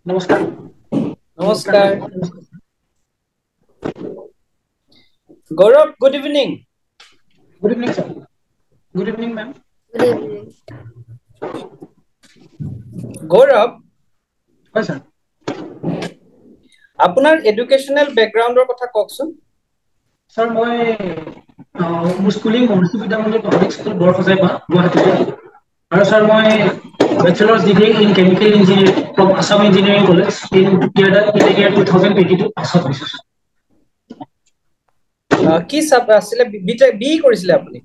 নমস্কাৰ নমস্কাৰ Gaurav good evening good evening sir good evening ma'am Good evening. Gaurav হয় sir আপোনাৰ এডুকেশনাল ব্যাকগ্ৰাউণ্ডৰ কথা কওকচোন স্যাৰ মই মোৰ schooling Maharshi Vidyamandir public school বৰসজাইপা গুৱাহাটীতে আৰু স্যাৰ মই bachelors degree in chemical engineering from Assam engineering college in year 2022 pass out হৈছো কি সাব আছিলে বি কৰিছিলে আপুনি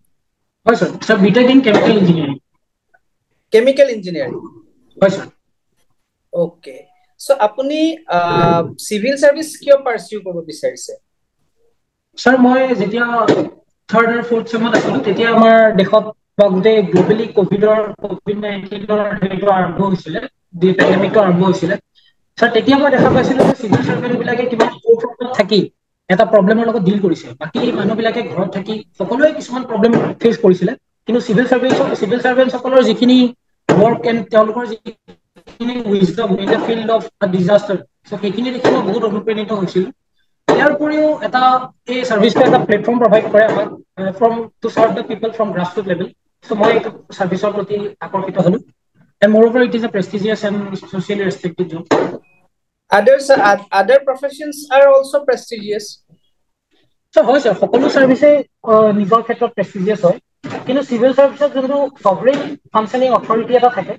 হয় sir sir BTech in chemical engineering chemical engineering হয় স্যাৰ ওকে সো আপুনি সিভিল সাৰ্ভিস কিয় পাৰসিউ কৰিব বিচাৰিছে স্যাৰ মই যেতিয়া থাৰ্ড আৰু ফৰ্থ সেমত আছিলো তেতিয়া আমাৰ দেশত বা গোটেই গ্লোবেলি কোভিড-19 হেৰিটো আৰম্ভ হৈছিলে পেণ্ডেমিকটো আৰম্ভ হৈছিলে স্যাৰ তেতিয়া মই দেখা পাইছিলো যে চিভিল সাৰ্ভেণ্ট বিলাকে কিবা ফ্ৰণ্টত থাকি এটা প্ৰব্লেমৰ লগত ডিল কৰিছে বাকি মানুহবিলাকে ঘৰত থাকি সকলোৱে কিছুমান প্ৰব্লেম ফেচ কৰিছিলে কিন্তু চিভিল সাৰ্ভেণ্টসকলৰ যিখিনি ৱৰ্ক এণ্ড তেওঁলোকৰ যিখিনি wisdom in the field of disaster so সেইখিনি দেখি মই বহুত অনুপ্ৰাণিত হৈছিল ইয়াৰ উপৰিও এটা এই সাৰ্ভিসটো এটা প্লেটফৰ্ম প্ৰভাইড কৰে আমাক from to serve the people from grassroot level so মই এই সাৰ্ভিসৰ প্ৰতি আকৰ্ষিত হলো and moreover it is a prestigious and socially respected job other professions are also prestigious so হয় স্যাৰ সকলো সাৰ্ভিসে নিজৰ ক্ষেত্ৰত প্ৰেষ্টিজিয়াছ হয় কিন্তু সিভিল সাৰ্ভিসত যোনটো সভৰেন ফাংশনিং অথৰিটি এটা থাকে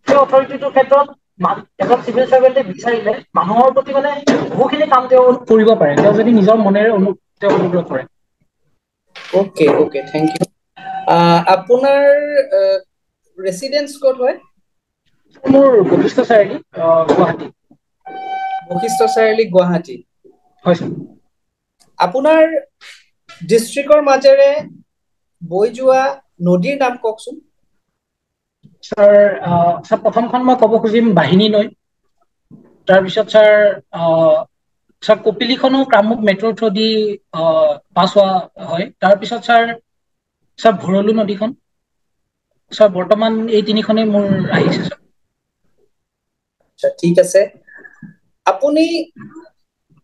সেই অথৰিটিটোৰ ক্ষেত্ৰত এজন সিভিল সাৰ্ভেণ্টে বিচাৰিলে মানুহৰ প্ৰতি মানে বহুখিনি কাম তেওঁ কৰিব পাৰে তেওঁ যদি নিজৰ মনেৰে অনুগ্ৰহ কৰে ওকে থ্যাংক ইউ আপোনাৰ ৰেসিডেন্স কোড হয় মোৰ বশিষ্ঠ চাৰিআলি গুৱাহাটী বশিষ্ঠ চাৰিআলি গুৱাহাটী হয় স্যাৰ আপোনাৰ ডিস্ট্ৰিক্টৰ মাজেৰে বৈ যোৱা নদীৰ নাম কওকচোন স্যাৰ স্যাৰ প্ৰথমখন মই ক'ব খুজিম বাহিনী নৈ তাৰপিছত স্যাৰ কপিলীখনো কামৰূপ মেট্ৰ' থ্ৰু দি পাছ হোৱা হয় তাৰপিছত স্যাৰ ভৰলু নদীখন স্যাৰ বৰ্তমান এই তিনিখনেই মোৰ আহিছে স্যাৰ আচ্ছা ঠিক আছে আপুনি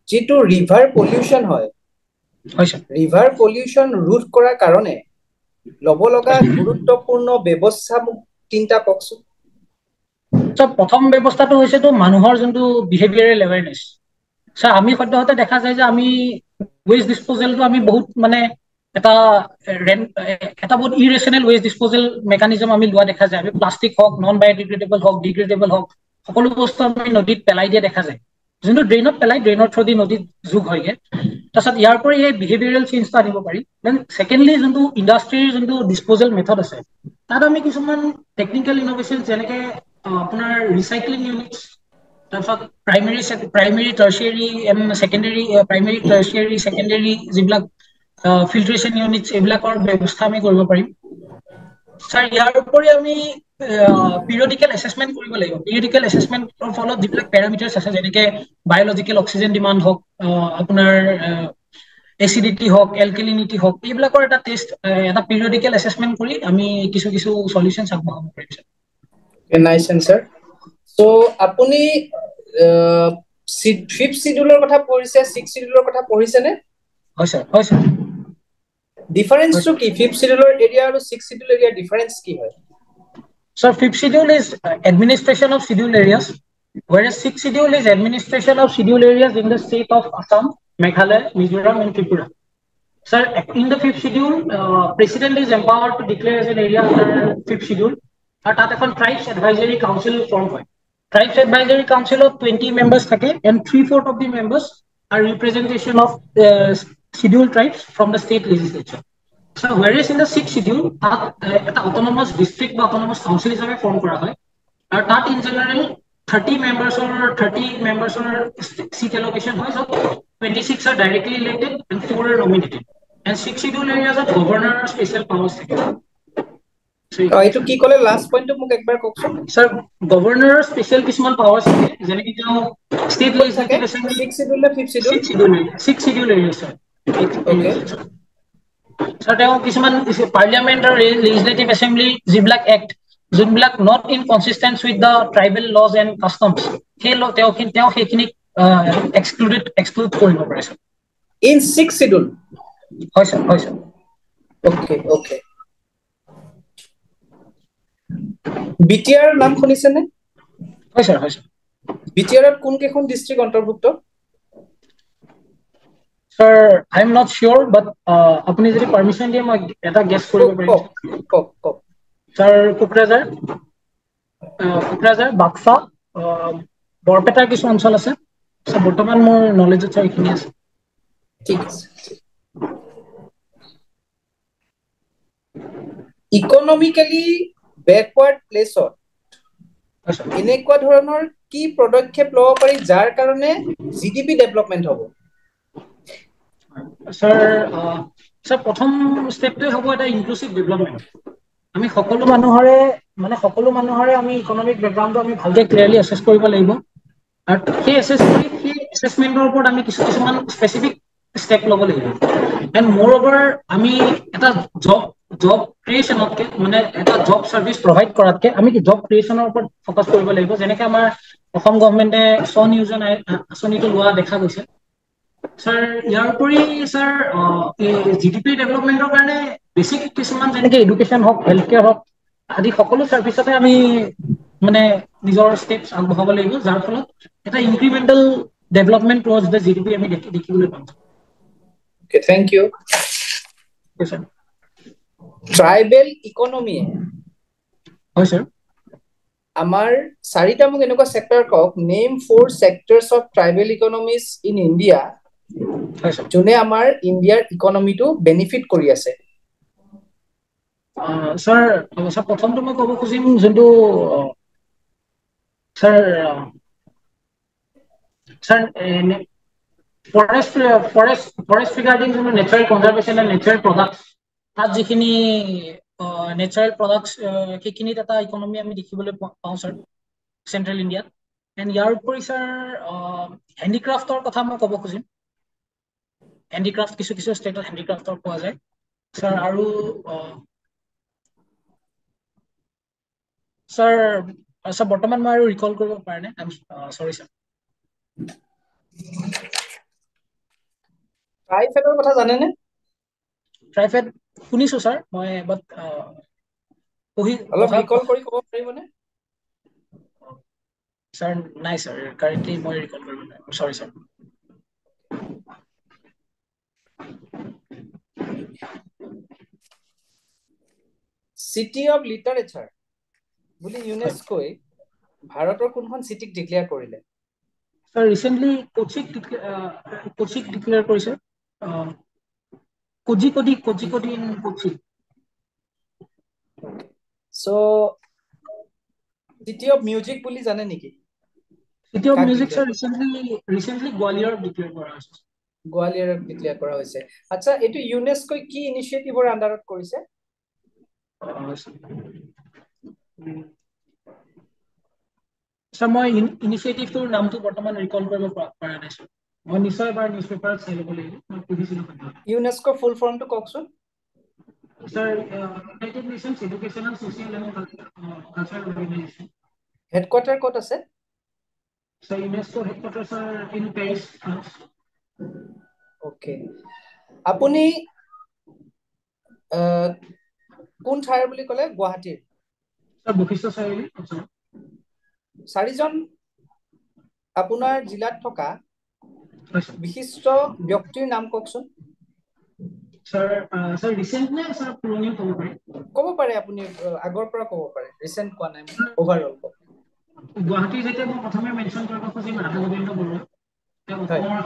যেটো ৰিভাৰ পলিউশন হয় স্যাৰ ৰিভাৰ পলিউশন ৰোধ কৰাৰ কাৰণে লব লগা গুৰুত্বপূৰ্ণ ব্যৱস্থা তিনটা কওকচোন স্যাৰ প্ৰথম ব্যৱস্থাটো হৈছে তো মানুহৰ যোনটো বিহেভিয়াৰেল এৱেৰনেছ স্যার আমি সদ্যহতে দেখা যায় যে আমি ওয়েষ্ট ডিসপোজালটো আমি বহুত মানে এটা বহুত ইৰেশনেল ওয়েষ্ট ডিসপোজাল মেকানিজম আমি লোৱা দেখা যায় আমি প্লাষ্টিক হওক নন বায়োডিগ্ৰেডেবল হওক ডিগ্ৰেডেবল হওক সকলো বস্তু আমি নদীত পেলাই দিয়া দেখা যায় যোনটো ড্ৰেইনত পেলাই ড্ৰেইনৰ থ্ৰু দি নদীত যোগ হয়গে তাৰপিছত ইয়াৰ পৰা এই বিহেভিয়াৰেল চেঞ্জটো আনিব পাৰি দেন সেকেন্ডলি যোনটো ইণ্ডাষ্ট্ৰিৰ যোনটো ডিসপোজাল মেথড আছে তাত আমি কিছুমান টেকনিক্যাল ইনোভেশন যেনেকে আপোনাৰ ৰিসাইক্লিং ইউনিটস তাৰপিছত primary tertiary and secondary primary tertiary secondary যিবিলাক ফিল্ট্ৰেশন ইউনিটস এইবিলাকৰ ব্যৱস্থা আমি কৰিব পাৰিম স্যাৰ ইয়াৰ উপৰি আমি পিৰিয়ডিকেল এসেসমেন্ট কৰিব লাগিব পিৰিয়ডিকেল এসেসমেন্টৰ ফলত যিবিলাক প্যাৰামিটাৰছ আছে যেনেকে বায়োলজিকেল অক্সিজেন ডিমান্ড হওক আপোনাৰ এসিডিটি হওক এলকেলিনিটি হওক এইবিলাকৰ এটা টেষ্ট এটা পিৰিয়ডিকেল এসেসমেন্ট কৰি আমি কিছু সলিউশনছ আগবঢ়াব পাৰিম নাইস আনসাৰ সো আপুনি ফিফথ শিডিউলৰ কথা পঢ়িছে সিক্স শিডিউলৰ কথা পঢ়িছে নে হয় স্যাৰ ডিফাৰেন্স কি ফিফথ শিডিউলৰ এৰিয়া আৰু সিক্স শিডিউল এৰিয়া ডিফারেন্স কি হয় So fifth schedule is administration of scheduled areas, whereas sixth schedule is administration of scheduled areas in the state of Assam, Meghalaya, Mizoram, and Tripura. Sir, in the fifth schedule, President is empowered to declare as an area under fifth schedule. At that Tribes Advisory Council formed. Tribes Advisory Council of 20 members and 3/4 of the members are representation of scheduled tribes from the state legislature. So whereas in the sixth schedule, এটা autonomous district বা autonomous council হিচাপে form কৰা হয় আৰু তাত in general 30 members or seat allocation হয় so 26 are directly elected and 4 are nominated and six schedule areas of governor special powers থাকে এইটো কি ক'লে লাস্ট পইণ্টটো মোক একবাৰ কওকচোন স্যাৰ গভৰ্নৰৰ স্পেশাল কিছুমান পাৱাৰ্স থাকে যেনেকৈ তেওঁ state legislative assembly six schedule নে fifth schedule six schedule areas sir okay So তেওঁ কিছুমান পাৰ্লিয়ামেন্ট আৰু লেজিসলেটিভ এসেম্বলি যিবিলাক এক্ট যোনবিলাক not in consistence with the tribal laws and customs তেওঁ সেইখিনিক এক্সক্লুড কৰিব পাৰে স্যাৰ। In 6 schedule. হয় স্যাৰ, হয় স্যাৰ। Okay okay. বিটিআৰ নাম শুনিছেনে? হয় স্যাৰ, হয় স্যাৰ। বিটিআৰত কোন কেইখন ডিস্ট্ৰিক্ট অন্তৰ্ভুক্ত? স্যাৰ আই এম নট শিওৰ, বাট আপুনি যদি পাৰ্মিশ্যন দিয়ে মই এটা গেছ কৰিব পাৰিম। কওক। স্যাৰ কোকৰাঝাৰ, বাক্সা, বৰপেটাৰ কিছু অঞ্চল আছে। বৰ্তমান মোৰ নলেজত স্যাৰ এইখিনি আছে। ঠিক আছে। ইকনমিকেলি বেকৱাৰ্ড প্লেচত এনেকুৱা ধৰণৰ কি পদক্ষেপ ল'ব পাৰি যাৰ কাৰণে জিডিপি ডেভেলপমেন্ট হ'ব? স্যাৰ প্ৰথম ষ্টেপটোৱে হ'ব এটা ইনক্লুচিভ ডেভেলপমেন্ট। আমি সকলো মানুহৰে আমি ইকনমিক বেকগ্ৰাউণ্ডটো আমি ভালকে ক্লিয়াৰলি এছেছ কৰিব লাগিব, আৰু সেই এছেছমেণ্টৰ ওপৰত আমি কিছুমান স্পেচিফিক ষ্টেপ ল'ব লাগিব। এণ্ড মোৰ অভাৰ আমি এটা জব ক্ৰিয়েশ্যনতকে, মানে এটা জব চাৰ্ভিচ প্ৰভাইড কৰাতকে আমি জব ক্ৰিয়েশ্যনৰ ওপৰত ফ'কাছ কৰিব লাগিব। যেনেকে আমাৰ অসম গভৰ্ণমেণ্টে স্বনিয়োজন আঁচনিটো লোৱা দেখা গৈছে। স্যাৰ ইয়াৰ উপৰি স্যাৰ জিডিপি ডেভেলপমেন্টৰ কাৰণে বেছিক কিছুমান যেনেকে এডুকেশ্যন হওক, হেল্থ কেয়াৰ হওক আদি সকলো চাৰ্ভিচতে আমি মানে নিজৰ ষ্টেপছ আগবঢ়াব লাগিব, যাৰ ফলত এটা incremental development towards the GDP আমি দেখিবলৈ পাম। Okay, thank you. Yes, sir. Tribal ইকনমিয়ে হয় স্যাৰ। আমাৰ 4টা মোক এনেকুৱা সেক্টৰ কওক, name 4 sectors of tribal economies in India হয় স্যাৰ। যোনে আমাৰ ইণ্ডিয়াৰ ইকনমিটো বেনিফিট কৰি আছে। স্যাৰ প্ৰথমটো মই ক'ব খুজিম যোনটো স্যাৰ ফৰেষ্ট ৰিগাৰ্ডিং যোনটো natural conservation and natural products, তাত যিখিনি নেচাৰেল প্ৰডাক্টছ সেইখিনিত এটা ইকনমি আমি দেখিবলৈ পাওঁ স্যাৰ চেন্ট্ৰেল ইণ্ডিয়াত। এণ্ড ইয়াৰ উপৰি স্যাৰ হেণ্ডিক্ৰাফ্টৰ কথা মই ক'ব খুজিম। হেণ্ডিক্ৰাফ্ট কিছু ষ্টেটত হেণ্ডিক্ৰাফ্টৰ পোৱা যায় স্যাৰ। আৰু স্যাৰ বৰ্তমান মই আৰু ৰিকল কৰিব পৰা নাই, চৰি স্যাৰ। ট্ৰাইফেডৰ কথা জানেনে? ট্ৰাইফেড শুনিছো স্যাৰ মই, বাট অলপ ৰিকল কৰি ক'ব পাৰিবনে? স্যাৰ নাই স্যাৰ, কাৰেণ্টলি মই ৰিকল কৰিব নোৱাৰিম, চৰি স্যাৰ। চিটি অফ লিটাৰেচাৰ বুলি ইউনেস্কোই ভাৰতৰ কোনখন চিটিক ডিক্লেয়াৰ কৰিলে? স্যাৰ ৰিচেণ্টলি কোচিক ডিক্লেয়াৰ কৰিছে। Kozhikode in Kochi. So city of music বুলি জানে নেকি? City of music sir recently গোৱালিয়ৰত ডিক্লেয়াৰ কৰা হৈছে। গোৱালিয়ৰত ডিক্লেয়াৰ কৰা হৈছে। আচ্ছা, এইটো ইউনেস্কোই কি ইনিচিয়েটিভৰ আন্ডাৰত কৰিছে? স্যাৰ মই ইনিচিয়েটিভটোৰ নামটো বৰ্তমান ৰিকল কৰিব পৰা নাই স্যাৰ। মই নিশ্চয় এবাৰ নিউজ পেপাৰত চাই ল'ব লাগিব, মই পঢ়িছিলোঁ। ইউনেস্কো ফুল ফৰ্মটো কওকচোন। Sir United nations educational social and cultural organisation. Headquarter ক'ত আছে? Sir UNESCO headquarter sir in Paris, France. Okay. আপুনি কোন ঠাইৰ বুলি ক'লে? গুৱাহাটীৰ। স্যাৰ বশিষ্ঠ চাৰিআলি। 4জন আপোনাৰ জিলাত থকা বিশিষ্ট ব্যক্তিৰ নাম কওকচোন। স্যাৰ ৰিচেণ্ট নে স্যাৰ পুৰণিও ক'ব পাৰি? ক'ব পাৰে, আপুনি আগৰ পৰা ক'ব পাৰে, ৰিচেণ্ট কোৱা নাই, অভাৰঅল কওক। গুৱাহাটীৰ যেতিয়া মই প্ৰথমে মেনশ্যন কৰিব খুজিম ৰাধা গোবিন্দ বৰুৱা, তেওঁ হয় অসমৰ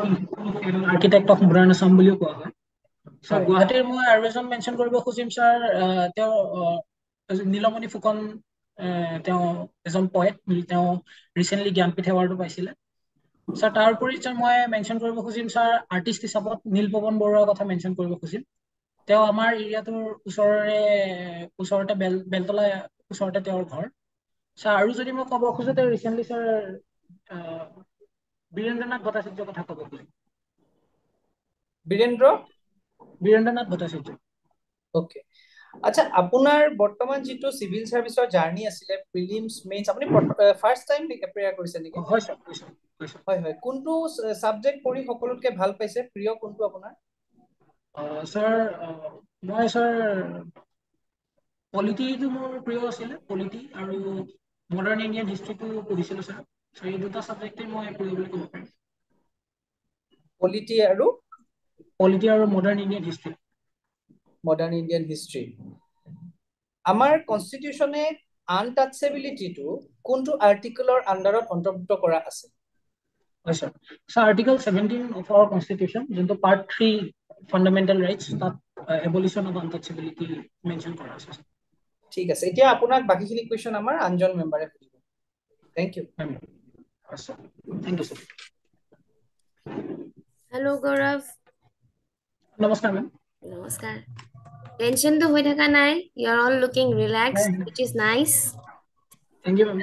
আৰ্কিটেক্ট অফ মডাৰ্ণ আছাম বুলিও কোৱা হয়। স্যাৰ হয় গুৱাহাটীৰ মই আৰু এজন মেনশ্যন কৰিব খুজিম স্যাৰ, তেওঁ নীলমণি ফুকন, তেওঁ এজন পয়েট, তেওঁ ৰিচেণ্টলি জ্ঞানপীঠ এৱাৰ্ডো পাইছিলে। স্যাৰ তাৰ উপৰি স্যাৰ মই মেনশ্যন কৰিব খুজিম স্যাৰ আৰ্টিষ্ট হিচাপত নীলপৱন বৰুৱাৰ কথা মেনশ্যন কৰিব খুজিম। তেওঁ আমাৰ এৰিয়াটোৰ ওচৰতে বেলতলা ওচৰতে তেওঁৰ ঘৰ। স্যাৰ আৰু যদি মই ক'ব খোজো, তেওঁ ৰিচেণ্টলি স্যাৰ বীৰেন্দ্ৰনাথ ভট্টাচাৰ্যৰ কথা ক'ব খুজিম। বীৰেন্দ্ৰনাথ ভট্টাচাৰ্য। ওকে। আচ্ছা আপোনাৰ বৰ্তমান যেটো সিভিল সাৰ্ভিসৰ জাৰ্নি আছিল প্ৰিলিমছ মেইনছ আপুনি ফাৰ্স্ট টাইম এপ্ৰিয়াৰ কৰিছে নেকি হয় স্যাৰ হয় স্যাৰ হয় হয় কোনটো সাবজেক্ট পঢ়ি সকলোতকৈ ভাল পাইছে প্ৰিয় কোনটো আপোনাৰ স্যাৰ মই স্যাৰ পলিটিটো মোৰ প্ৰিয় আছিল পলিটি আৰু মডাৰ্ন ইণ্ডিয়ান হিষ্ট্ৰীটো পঢ়িছিলোঁ স্যাৰ এই দুটা সাবজেক্টে মই প্ৰিয় বুলি ক'ব পাৰিম পলিটি আৰু পলিটি আৰু modern Indian history modern Indian history আমাৰ কনস্টিটিউশনে আনটাচেবিলিটিটো কোনটো আৰ্টিকেলৰ আন্ডাৰত অন্তৰ্ভুক্ত কৰা আছে হয় sir sir article 17 of our constitution যোনটো পাৰ্ট 3 ফাণ্ডামেণ্টেল ৰাইটছ তাত এবলিশ্যন অফ আনটাচেবিলিটি মেনশ্যন কৰা আছে ঠিক আছে এতিয়া আপোনাক বাকিখিনি কোৱেশ্চন আমাৰ আনজন মেম্বাৰে সুধিব thank you thank you sir hello' Gaurav নমস্কাৰ মেম নমস্কাৰ টেনশনটো হৈ থকা নাই you are all looking relaxed which is nice thank you ma'am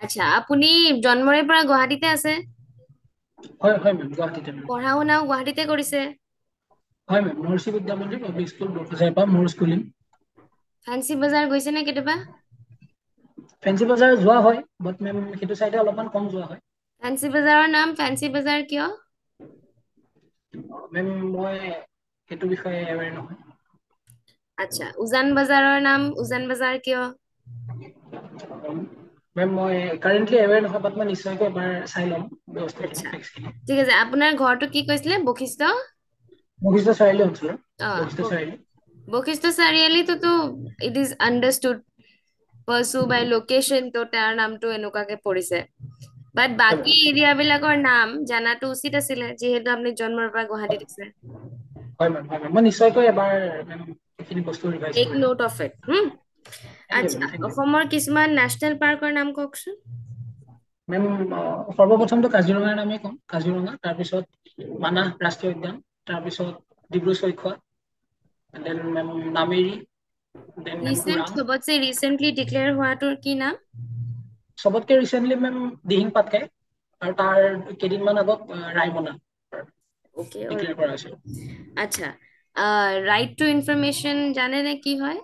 আচ্ছা আপুনি জন্মৰে পৰা গুৱাহাটীতে আছে হয় হয় মেম গুৱাহাটীতে মেম পঢ়া শুনাও গুৱাহাটীতে কৰিছে হয় মেম মহৰ্ষি বিদ্যা মন্দিৰ পাব্লিক স্কুল বৰপেটাৰ পৰা মোৰ স্কুলিং ফেন্সি বজাৰ গৈছে নে কেতিয়াবা ফেন্সি বজাৰ যোৱা হয় বাট মেম সেইটো চাইডে অলপমান কম যোৱা হয় ফেন্সি বজাৰৰ নাম ফেন্সি বজাৰ কিয় মেম মই সেইটো বিষয়ে এৱেৰ নহয় আচ্ছা উজান বজাৰৰ নাম উজান বজাৰ কিয় মেম মই কাৰেন্টলি এৱেৰ নহয় বাট মই নিশ্চয়কৈ এবাৰ চাই ল'ম আচ্ছা ঠিক আছে আপোনাৰ ঘৰটো কি কৈছিলে বশিষ্ঠ বশিষ্ঠ চাৰিআলি অঞ্চলৰ অ' বশিষ্ঠ চাৰিআলি বশিষ্ঠ চাৰিআলিটোতো ইট ইজ আণ্ডাৰষ্টুড পাৰ্চু বাই লোকেশ্যন তো তাৰ নামটো এনেকুৱাকে পৰিছে বাট বাকী এৰিয়া বিলাকৰ নাম জানাটো উচিত আছিলে যিহেতু আপুনি জন্মৰ পৰা গুৱাহাটীত আছে হয় মেম মই নিশ্চয়কৈ এবাৰ মেম এইখিনি বস্তু ৰিভাইজ টেক কৰিম নোট অফ ইট আচ্ছা অসমৰ কিছুমান নেশ্যনেল পাৰ্কৰ নাম কওকচোন মেম সৰ্বপ্ৰথমটো কাজিৰঙাৰ নামেই ক'ম কাজিৰঙা তাৰপিছত মানাহ ৰাষ্ট্ৰীয় উদ্যান তাৰপিছত Dibru Saikhowa then ma'am Nameri then ma'am Orang চবতছে ৰিচেন্টলি ডিক্লেয়াৰ হোৱাটোৰ কি নাম চবতকে ৰিচেন্টলি মেম দিহিং পাটকাই আৰু তাৰ কেইদিনমান আগত ৰায়মনা ওকে ডিক্লেয়াৰ কৰা হৈছে আচ্ছা ৰাইট টু ইনফৰমেশ্যন জানে নে কি হয়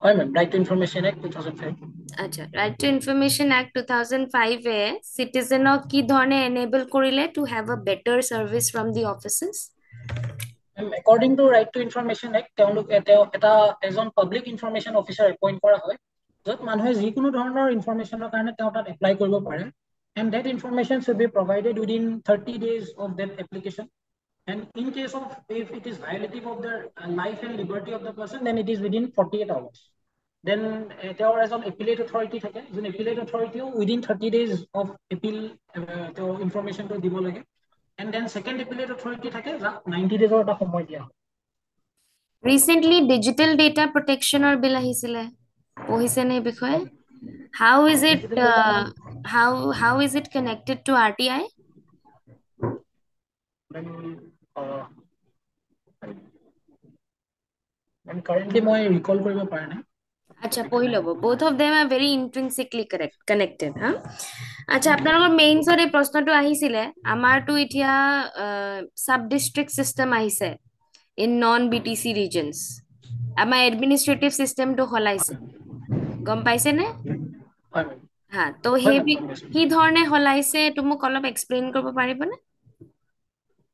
হয় ma'am right to information act 2005 আচ্ছা ৰাইট টু ইনফৰমেশ্যন এক্ট 2005 এ চিটিজেনক কি ধৰণে এনেবল কৰিলে to have a better service from the offices according to right to information act তেওঁ এটা এজন পাব্লিক ইনফৰমেশ্যন অফিচাৰ এপইণ্ট কৰা হয় য'ত মানুহে যিকোনো ধৰণৰ ইনফৰমেশ্যনৰ কাৰণে তেওঁ তাত এপ্লাই কৰিব পাৰে and that information should be provided within 30 days of that application and in case of if it is violative of the life and liberty of the person then it is within 48 hours then তেওঁৰ এজন appellate authority থাকে যোন appellate অথৰিটিও within 30 days of appeal তেওঁ ইনফৰমেশ্যনটো দিব লাগে and then second appellate authority থাকে যাক 90 days এটা সময় দিয়া হয় ৰিচেন্টলি ডিজিটেল ডেটা প্ৰটেকশ্যনৰ বিল আহিছিলে পঢ়িছেনে এই বিষয়ে how is it connected to RTI currently মই ৰিকল কৰিব পৰা নাই আচ্ছা পঢ়ি ল'ব both of them are very intrinsically connected হা আচ্ছা আপোনালোকৰ মেইনছত এই প্ৰশ্নটো আহিছিলে আমাৰতো এতিয়া সাব ডিষ্ট্ৰিক্ট চিষ্টেম আহিছে ইন নন BTC ৰিজনছ আমাৰ এডমিনিষ্ট্ৰেটিভ চিষ্টেমটো সলাইছে গম পাইছেনে হয় মেম হা তো হয় সেই মেম গম পাইছোঁ কি ধৰণে সলাইছে এইটো মোক অলপ এক্সপ্লেইন কৰিব পাৰিবনে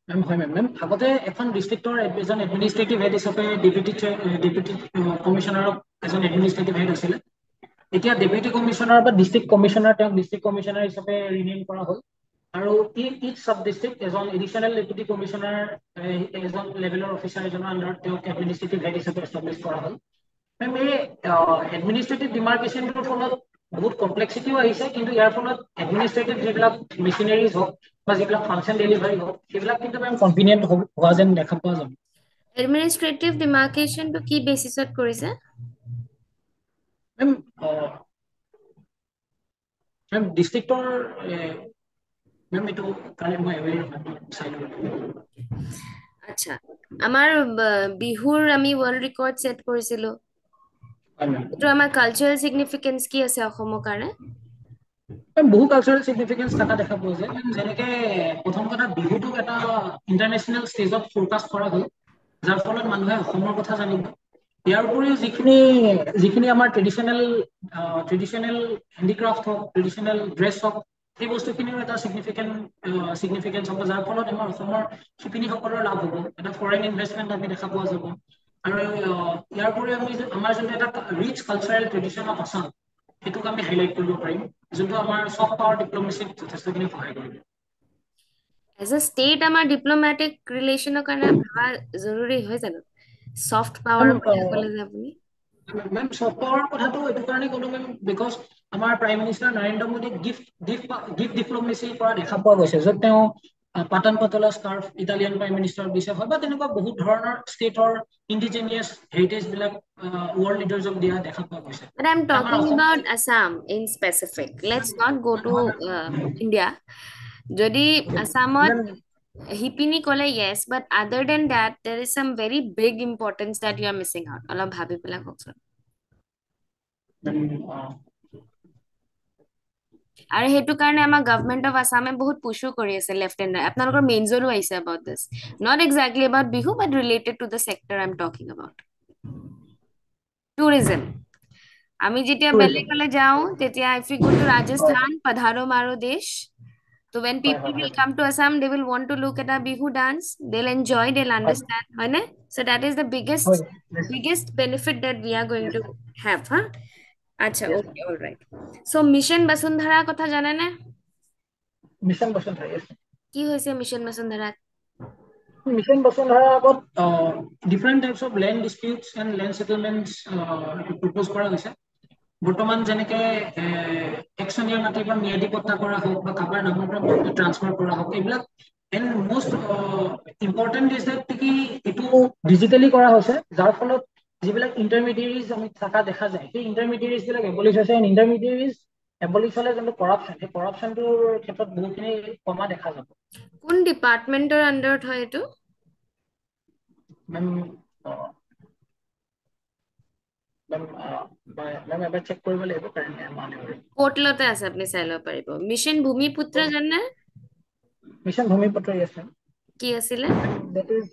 মেম হয় মেম আগতে এখন ডিষ্ট্ৰিক্টৰ এজন এডমিনিষ্ট্ৰেটিভ হেড হিচাপে ডেপুটি কমিশ্যনাৰক এজন এডমিনিষ্ট্ৰেটিভ হেড আছিলে এতিয়া ডেপুটি কমিশ্যনাৰ বা ডিষ্ট্ৰিক্ট কমিশ্যনাৰ তেওঁক ডিষ্ট্ৰিক্ট কমিশ্যনাৰ হিচাপে ৰিনেম কৰা হ'ল আৰু ইচ চাব ডিষ্ট্ৰিক্ট এজন এডিশ্যনেল ডেপুটি কমিশ্যনাৰ এজন লেভেলৰ অফিচাৰ এজনৰ আণ্ডাৰত তেওঁক এডমিনিষ্ট্ৰেটিভ হেড হিচাপে এষ্টাব্লিছ কৰা হ'ল মেম এই এডমিনিষ্ট্ৰেটিভ ডিমাৰ্কেশ্যনটোৰ ফলত বহুত কমপ্লেক্সিটিও আহিছে কিন্তু ইয়াৰ ফলত এডমিনিষ্ট্ৰেটিভ যিবিলাক মেচিনাৰিজ হওক বা যিবিলাক ফাংচন ডেলিভাৰী হওক সেইবিলাক কিন্তু মেম কনভিনিয়েণ্ট হোৱা যেন দেখা পোৱা যাব এডমিনিষ্ট্ৰেটিভ ডিমাৰ্কেশ্যনটো কি বেচিছত কৰিছে মেম মেম ডিষ্ট্ৰিক্টৰ মেম এইটো কাৰণে মই এৱেৰ চাই ল'ব আচ্ছা আমাৰ বিহুৰ আমি ৱৰ্ল্ড ৰেকৰ্ড ছেট কৰিছিলো হয় মেম এইটো আমাৰ কালচাৰেল ছিগনিফিকেন্স কি আছে অসমৰ কাৰণে বহু কালচাৰেল ছিগনিফিকেন্স থকা দেখা পোৱা যায় যেনেকে প্ৰথম কথা বিহুটোক এটা ইণ্টাৰনেশ্যনেল ষ্টেজত ফ'ৰকাষ্ট কৰা হ'ল যাৰ ফলত মানুহে অসমৰ কথা জানিব ইয়াৰ উপৰিও যিখিনি আমাৰ ট্ৰেডিশ্যনেল হেণ্ডিক্ৰাফ্ট হওক, ট্ৰেডিশ্যনেল ড্ৰেছ হওক, সেই বস্তুখিনিও এটা চিগনিফিকেঞ্চ হ'ব, যাৰ ফলত আমাৰ অসমৰ শিপিনীসকলৰ লাভ হ'ব, এটা ফৰেইন ইনভেষ্টমেণ্ট আমি দেখা পোৱা যাব। আৰু ইয়াৰ উপৰিও আমাৰ যোনটো এটা rich cultural tradition of Assam, সেইটোক আমি হাইলাইট কৰিব পাৰিম, যোনটো আমাৰ ছফ্ট পাৱাৰ ডিপ্ল'মেচিত যথেষ্টখিনি সহায় কৰিব। এজ এ ষ্টেট আমাৰ ডিপ্ল'মেটিক ৰিলেশ্যনৰ কাৰণে ভাবা জৰুৰী হয় জানো? ছফ্ট পাৱাৰৰ কথা ক'লে যে আপুনি। মেম ছফ্ট পাৱাৰৰ কথাটো এইটো কাৰণে ক'লো মেম, বিকজ আমাৰ প্ৰাইম মিনিষ্টাৰ নৰেন্দ্ৰ মোদীক গিফ্ট ডিপ্ল'মেচিৰ পৰা দেখা পোৱা গৈছে, য'ত তেওঁ পাটান পাতলা স্কাৰ্ফ ইটালিয়ান প্ৰাইম মিনিষ্টাৰ দিছে হয়, বা তেনেকুৱা বহুত ধৰণৰ ষ্টেটৰ ইণ্ডিজিনিয়াছ হেৰিটেজ বিলাক ৱৰ্ল্ড লিডাৰ্ছক দিয়া দেখা পোৱা গৈছে। But I'm আমাৰ talking Assam about Assam in specific. Let's not go to India. যদি আসামত হিপিনী ক'লে yes, but other than that, there is some very big importance that you are missing out. অলপ ভাবি পেলাই কওকচোন। আৰু সেইটো কাৰণে আমাৰ গভৰ্ণমেণ্ট অফ আসামে বহুত পুছো কৰি আছে লেফ্ট এণ্ড ৰাইট। আপোনালোকৰ মেইনজৰো আহিছে about this. Not exactly about Bihu, but related to the sector I'm talking about. Tourism. আমি যেতিয়া বেলেগলৈ যাওঁ তেতিয়া if we go to Rajasthan, Padharo Maro Desh. So when people will come to Assam, they will want to look at a Bihu dance. They'll enjoy, they'll understand. Right? So that is the biggest benefit that we are going to have. Huh? Acha, okay, all right. So Mission Basundhara কথা জানে নে? Mission Basundhara, yes. কি হৈছে mission Basundhara? Mission Basundhara আগত different types of land disputes and land settlements propose কৰা হৈছে। বৰ্তমান যেনেকে একচনীয়া মাটিৰ পৰা ম্যাদী পট্টা কৰা হওক বা কাৰোবাৰ নামৰ পৰা ট্ৰান্সফাৰ কৰা হওক, এইবিলাক and most important is that কি এইটো ডিজিটেলি কৰা হৈছে, যাৰ ফলত যিবিলাক ইণ্টাৰমিডিয়েৰিজ আমি থকা দেখা যায়, সেই ইণ্টাৰমিডিয়েৰিজ বিলাক এবলিছ হৈছে। এণ্ড ইণ্টাৰমিডিয়েৰিজ এবলিছ হ'লে যোনটো কৰাপশ্যন, সেই কৰাপশ্যনটোৰ ক্ষেত্ৰত বহুখিনি কমা দেখা যাব। কোন ডিপাৰ্টমেণ্টৰ আণ্ডাৰত হয় এইটো? মেম এবাৰ চেক কৰিব লাগিব, পোৰ্টেলতে আছে, আপুনি চাই ল'ব পাৰিব। মিছন ভূমিপুত্ৰ জানে? মিছন ভূমিপুত্ৰ, yes ma'am. কি আছিলে? That is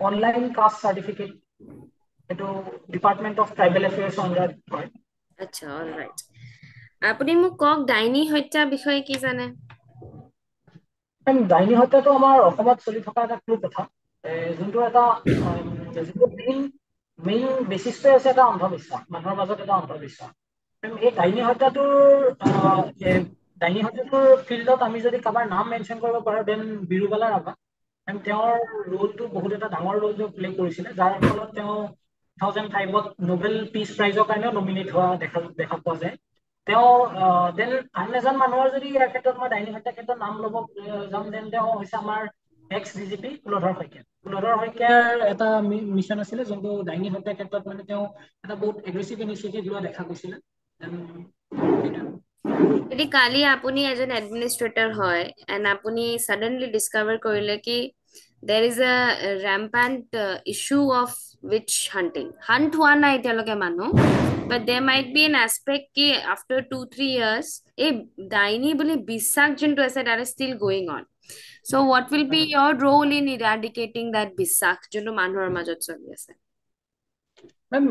online caste certificate. এইটো ডিপাৰ্টমেণ্ট অফ ট্ৰাইবেল এফেয়াৰ্ছ আণ্ডাৰত হয়। আচ্ছা, অল ৰাইট। আপুনি মোক কওক ডাইনী হত্যা বিষয়ে কি জানে? ডাইনী হত্যাটো আমাৰ অসমত চলি থকা এটা ক্লু কথা, যোনটো এটা মেইন বেচিছটোৱে হৈছে এটা অন্ধবিশ্বাস, মানুহৰ মাজত এটা অন্ধবিশ্বাস। এই ডাইনী হত্যাটোৰ ফিল্ডত আমি যদি কাৰোবাৰ নাম মেনশ্যন কৰিব পাৰোঁ, দেন বিৰুবালা ৰাভা। তেওঁৰ ৰোলটো বহুত এটা ডাঙৰ ৰোল প্লে কৰিছিলে, যাৰ ফলত তেওঁ 2005 নোবেল পিচ প্ৰাইজৰ কাৰণেও নমিনেট হোৱা দেখা পোৱা যায়। তেওঁ দেন আন এজন মানুহৰ যদি ইয়াৰ ক্ষেত্ৰত মই ডাইনী হত্যাৰ ক্ষেত্ৰত নাম ল'ব যাম, দেন তেওঁ হৈছে আমাৰ এক্স ডিজিপি কুলধৰ শইকীয়া। কুলধৰ শইকীয়াৰ এটা মিছন আছিলে, যোনটো ডাইনী হত্যাৰ ক্ষেত্ৰত মানে তেওঁ এটা বহুত এগ্ৰেছিভ ইনিচিয়েটিভ লোৱা দেখা গৈছিলে। যদি কালি আপুনি এজন এডমিনিষ্ট্ৰেটৰ হয় এণ্ড আপুনি ছাডেনলি ডিছকাভাৰ কৰিলে কি there is a rampant issue of witch hunting. Hunt হোৱা নাই এতিয়ালৈকে মানুহ, but there might be an aspect কি after 2-3 years এই ডাইনী বুলি বিশ্বাস যোনটো আছে that is still going on. So what will be your role in eradicating that বিশ্বাস যোনটো মানুহৰ মাজত চলি আছে? মেম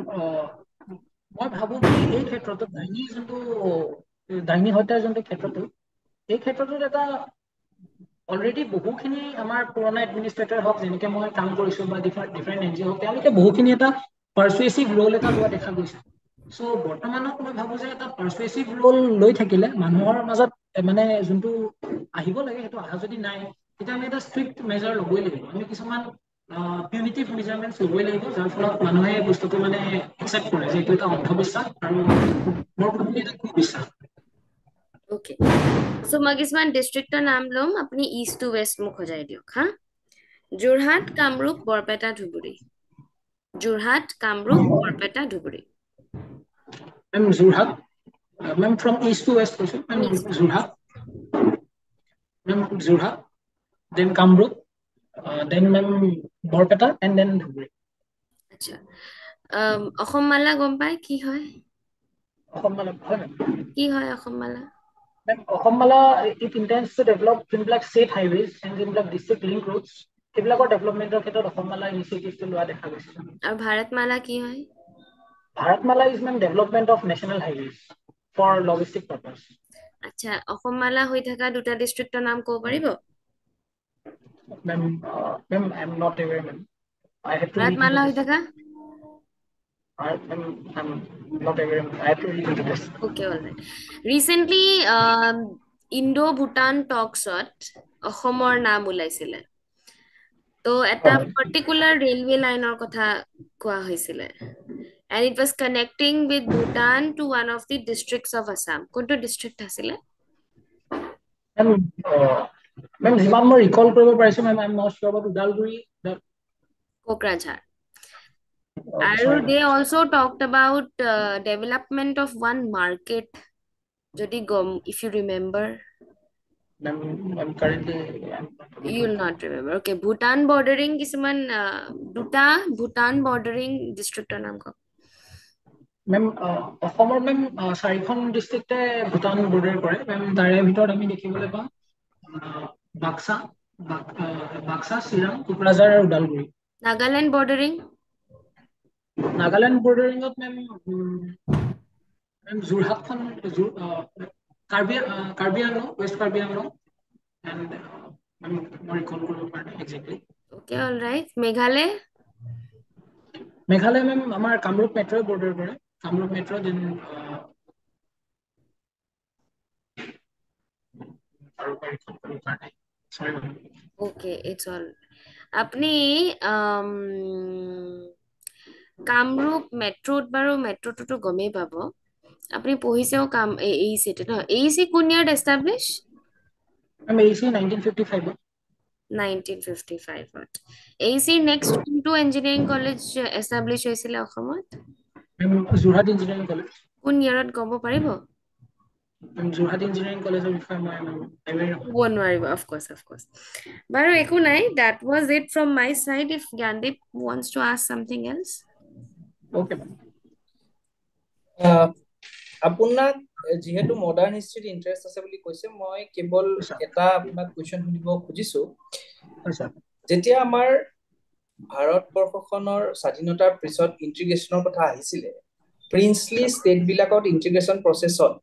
মই ভাবো কি এই ক্ষেত্ৰত ডাইনী হত্যাৰ যোনটো ক্ষেত্ৰটো, এই ক্ষেত্ৰটোত এটা অলৰেডি বহুখিনি আমাৰ পুৰণা এডমিনিষ্ট্ৰেটৰ হওক, যেনেকে মই কাম কৰিছো বা ডিফাৰেণ্ট এন জি অ' হওক, তেওঁলোকে বহুখিনি এটা পাৰ্চুৱেচিভ ৰোল এটা লোৱা দেখা গৈছে। চ' বৰ্তমানত মই ভাবো যে এটা পাৰ্চুৱেচিভ ৰোল লৈ থাকিলে মানুহৰ মাজত মানে যোনটো আহিব লাগে সেইটো অহা যদি নাই, তেতিয়া আমি এটা ষ্ট্ৰিক্ট মেজাৰ ল'বই লাগিব। আমি কিছুমান পিউনিটিভ মেজাৰমেণ্টছ ল'বই লাগিব, যাৰ ফলত মানুহে বস্তুটো মানে একচেপ্ট কৰে যে এইটো এটা অন্ধবিশ্বাস আৰু মোৰ প্ৰতি এটা কুবিশ্বাস। Okay. So মই কিছুমান ডিষ্ট্ৰিক্টৰ নাম ল'ম, আপুনি ইষ্ট টু ৱেষ্ট মোক সজাই দিয়ক হা। Jorhat, Kamrup, Barpeta, Dhubri. Jorhat, Kamrup, Barpeta, Dhubri. Ma'am Jorhat, ma'am from east to west কৈছো, ma'am Jorhat, ma'am Jorhat, then Kamrup, then ma'am Barpeta, and then Dhubri. আচ্ছা, অসম মালা গম পায় কি হয়? অসম মালা হয় মেম। কি হয় Asom Mala? Ma'am Asom Mala it intends to develop যোনবিলাক ষ্টেট হাইৱেজ এণ্ড যোনবিলাক ডিষ্ট্ৰিক্ট লিংক ৰোডছ, সেইবিলাকৰ ডেভেলপমেণ্টৰ ক্ষেত্ৰত অসমমালা ইনিচিয়েটিভটো লোৱা দেখা গৈছে। আৰু ভাৰতমালা কি হয়? Bharatmala is ma'am development of national highways for logistic purpose. আচ্ছা, অসমমালা হৈ থকা দুটা ডিষ্ট্ৰিক্টৰ নাম ক'ব পাৰিব? Ma'am ma'am I am not aware ma'am, I have to read into Bharatmala হৈ দিছ। থকা? Ma'am I am not aware, I have to read into this. Okay, all right. Recently, Indo-Bhutan talksত অসমৰ নাম ওলাইছিলে। তো এটা particular railway লাইনৰ কথা কোৱা হৈছিলে। And it was connecting with Bhutan to one of the districts of Assam. কোনটো district আছিলে? মেম যিমান মই ৰিকল কৰিব পাৰিছো ma'am, I am not sure about Udalguri. Kokrajhar. আৰু they also talked about development of one market, যদি গম, if you remember. Ma'am currently You will not remember. Okay, Bhutan bordering কিছুমান দুটা Bhutan bordering districtৰ নাম কওক। মেম অসমৰ মেম 4খন ডিষ্ট্ৰিক্টে ভূটান বৰ্ডাৰ কৰে মেম। তাৰে ভিতৰত আমি দেখিবলৈ পাওঁ বাক্সা, চিৰাং, কোকৰাঝাৰ আৰু ওদালগুৰি। নাগালেণ্ড বৰ্ডাৰিং? নাগালেণ্ড বৰ্ডাৰিঙত মেম যোৰহাটখন, কাৰ্বি আংলং, ৱেষ্ট কাৰ্বি আংলং, এণ্ড মই ৰিকল কৰিব পৰা নাই exactly. Okay, all right. Meghalaya? Meghalaya ma'am আমাৰ কামৰূপ মেট্ৰ'ই বৰ্ডাৰ কৰে। Kamrup metro' then Okay, it's all. আপনি কামৰূপ মেট্ৰ'ত বাৰু মেট্ৰ'টোতো গমেই পাব। আপুনি পঢ়িছেও কাম AEC-তে ন? AEC কোন ইয়াৰত এষ্টাব্লিছ? মেম AEC 1955 1955ত। AEC নেক্সট কোনটো ইঞ্জিনিয়াৰিং কলেজ এষ্টাব্লিছ হৈছিলে অসমত? Jorhat engineering college. কোন ইয়াৰত ক'ব পাৰিব? যোৰহাট ইঞ্জিনিয়াৰিং কলেজৰ বিষয়ে মই ক'ব নোৱাৰিব, of course. বাৰু একো নাই, that was it from my side. If Gyandeep wants to ask something else. Okay, ma'am. আপোনাক যেহেতু মডাৰ্ণ হিষ্ট্ৰীত ইন্টাৰেষ্ট আছে বুলি কৈছে, মই কেৱল এটা আপোনাক কুৱেশ্যন সুধিব খুজিছো। যেতিয়া আমাৰ ভাৰতবৰ্ষখনৰ স্বাধীনতাৰ পিছত ইন্টিগ্ৰেশ্যনৰ কথা আহিছিলে, প্ৰিন্সলি ষ্টেট বিলাকত ইন্টিগ্ৰেশ্যন প্ৰচেছত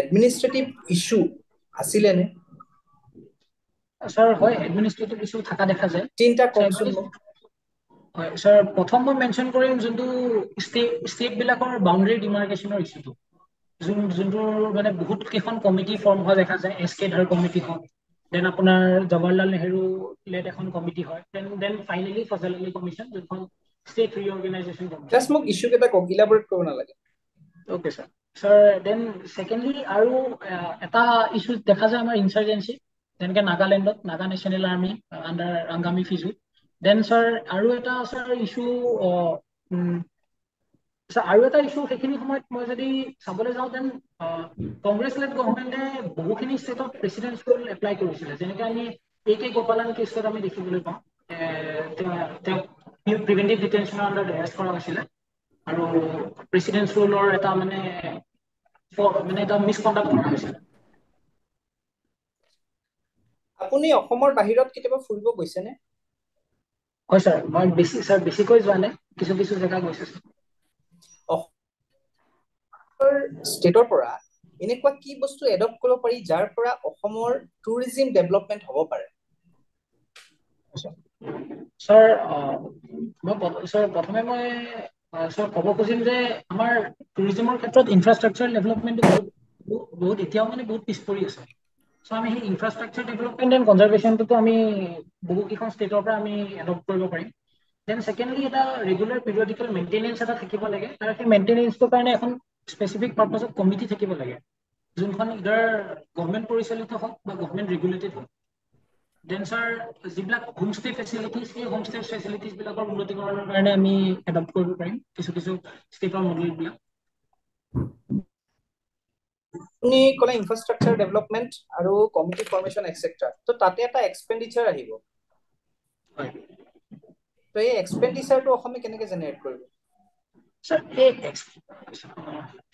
এডমিনিষ্ট্ৰেটিভ ইছ্যু আছিলে নে? স্যাৰ হয়, এডমিনিষ্ট্ৰেটিভ ইছ্যু থকা দেখা যায়। তিনিটা কওকচোন। হয় স্যাৰ, প্ৰথম মই মেনশ্যন কৰিম যোনটো ষ্টেট বিলাকৰ বাউণ্ডাৰী ডিমাৰ্কেশ্যনৰ ইছ্যুটো, যোনটো মানে বহুত কেইখন কমিটি ফৰ্ম হোৱা দেখা যায়। SK ধৰ কমিটি হওক, দেন আপোনাৰ জৱাহৰলাল নেহৰু লেড এখন কমিটি হয়, then finally Fazal Ali commission, যোনখন ষ্টেট ৰিঅৰ্গেনাইজেশ্যন কমিশ্যন। জাষ্ট মোক ইছ্যু কেইটা কওক, ইলাবৰেট কৰিব নালাগে। Okay sir. দেন ছেকেণ্ডলি আৰু এটা ইছ্যু দেখা যায় আমাৰ ইনচাৰ্জেঞ্চি, যেনেকে নাগালেণ্ডত Naga national army under Angami Phizo. Then sir আৰু এটা স্যাৰ ইছ্যু, আৰু এটা ইছ্যু সেইখিনি সময়ত মই যদি চাবলৈ যাওঁ, দেন কংগ্ৰেছ লেড গভৰ্ণমেণ্টে বহুখিনি ষ্টেটত প্ৰেচিডেন্সিয়েল এপ্লাই কৰিছিলে। যেনেকে আমি AK গোপালন কেছত আমি দেখিবলৈ পাওঁ, তেওঁক প্ৰিভেন্টিভ ডিটেনশ্যনৰ আণ্ডাৰত এৰেষ্ট কৰা হৈছিলে আৰু প্ৰেচিডেন্স ৰোলৰ এটা মানে এটা মিছকণ্ডাক্ট কৰা হৈছিলে। আপুনি অসমৰ বাহিৰত কেতিয়াবা ফুৰিব গৈছেনে? হয় স্যাৰ, মই বেছিকৈ যোৱা নাই, কিছু জেগা গৈছে। ষ্টেটৰ পৰা এনেকুৱা কি বস্তু এডপ্ট কৰিব পাৰি যাৰ পৰা অসমৰ টুৰিজিম ডেভেলপমেণ্ট হ'ব পাৰে? স্যাৰ প্ৰথমে মই ক'ব খুজিম যে আমাৰ টুৰিজিমৰ ক্ষেত্ৰত ইনফ্ৰাষ্ট্ৰাকচাৰ ডেভেলপমেণ্টটো বহুত এতিয়াও মানে বহুত পিছ পৰি আছে। চ' আমি সেই ইনফ্ৰাষ্ট্ৰাকচাৰ ডেভেলপমেণ্ট এণ্ড কনজাৰ্ভেশ্যনটোতো আমি বহুকেইখন ষ্টেটৰ পৰা আমি এডপ্ট কৰিব পাৰিম। দেন ছেকেণ্ডলি এটা ৰেগুলাৰ পিৰিয়ডিকেল মেইনটেনেঞ্চ এটা থাকিব লাগে, আৰু সেই মেইনটেনেঞ্চটোৰ কাৰণে এখন স্পেচিফিক পাৰ্পাছত কমিটি থাকিব লাগে, যোনখন ইদাৰ গভৰ্ণমেণ্ট পৰিচালিত হওক বা গভৰ্ণমেণ্ট ৰেগুলেটেড হওক। দেন স্যাৰ যিবিলাক হোমষ্টে ফেচিলিটিজ, সেই হোমষ্টে ফেচিলিটিজ বিলাকৰ উন্নতিকৰণৰ কাৰণে আমি এডপ্ট কৰিব পাৰিম কিছু ষ্টেটৰ মডেলবিলাক। আপুনি ক'লে ইনফ্ৰাষ্ট্ৰাকচাৰ ডেভেলপমেণ্ট আৰু কমিটি ফৰ্মেশ্যন এক্সেট্ৰা, তো তাতে এটা এক্সপেণ্ডিচাৰ আহিব। হয়। তো এই এক্সপেণ্ডিচাৰটো অসমে কেনেকৈ জেনেৰেট কৰিব?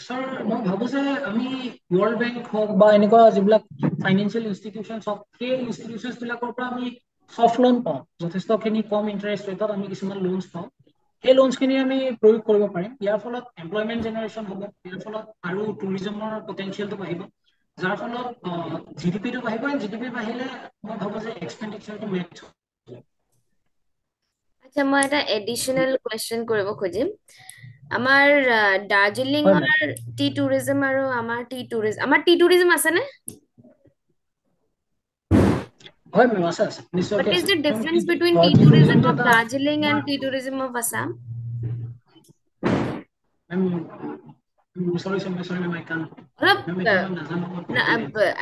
স্যাৰ মই ভাবো যে আমি ৱৰ্ল্ড বেংক হওক বা এনেকুৱা যিবিলাক ফাইনেন্সিয়েল ইনষ্টিটিউশ্যনছ হওক, সেই ইনষ্টিটিউশ্যনছ বিলাকৰ পৰা আমি সফট লোন পাওঁ, যথেষ্টখিনি কম ইণ্টাৰেষ্ট ৰেটত আমি কিছুমান লোনছ পাওঁ। সেই লোনছখিনি আমি প্ৰয়োগ কৰিব পাৰিম। ইয়াৰ ফলত এমপ্লয়মেণ্ট জেনেৰেশ্যন হ'ব, ইয়াৰ ফলত আৰু টুৰিজমৰ পটেনচিয়েলটো বাঢ়িব, যাৰ ফলত জিডিপিটো বাঢ়িব। জিডিপি বাঢ়িলে মই ভাবোঁ যে এক্সপেণ্ডিচাৰটো মেটচ। আচ্ছা, মই এটা এডিশ্যনেল কুৱেশ্যন কৰিব খুজিম। আমাৰ দাৰ্জিলিঙৰ টি টুৰিজম আৰু আমাৰ টি টুৰিজম আছেনে? হয় মেম, আছে আছে, নিশ্চয়কৈ What is আছে। the difference between tea tourism of Darjeeling and tea tourism of Assam? Sorry, ma'am, I can't.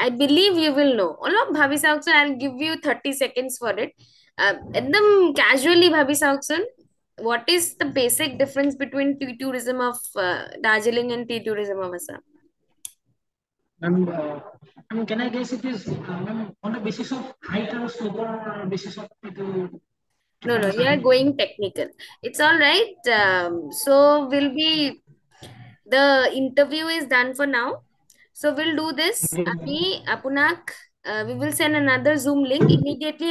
I believe you will know. অলপ ভাবি চাওকচোন, I'll give you 30 seconds for it. একদম casually ভাবি চাওকচোন. What is the basic difference between tea tourism of Darjeeling and tea tourism of Assam? Can I guess it is on the basis of height or slope or basis of No, you are going technical. It's all right. So the interview is done for now. So we'll do this. We will send another Zoom link immediately.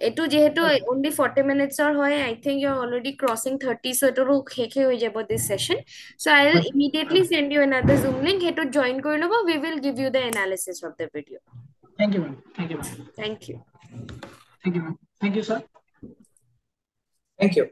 Etu jehetu only 40 minutes or hoy, I think you're already crossing 30, so etu khekhe hoy jabo this session. So I'll immediately send you another Zoom link. Etu join kori lobo. We will give you the analysis of the video. Thank you, ma'am. Thank you, ma'am. Thank you. Thank you, ma'am. Thank you, sir. Thank you.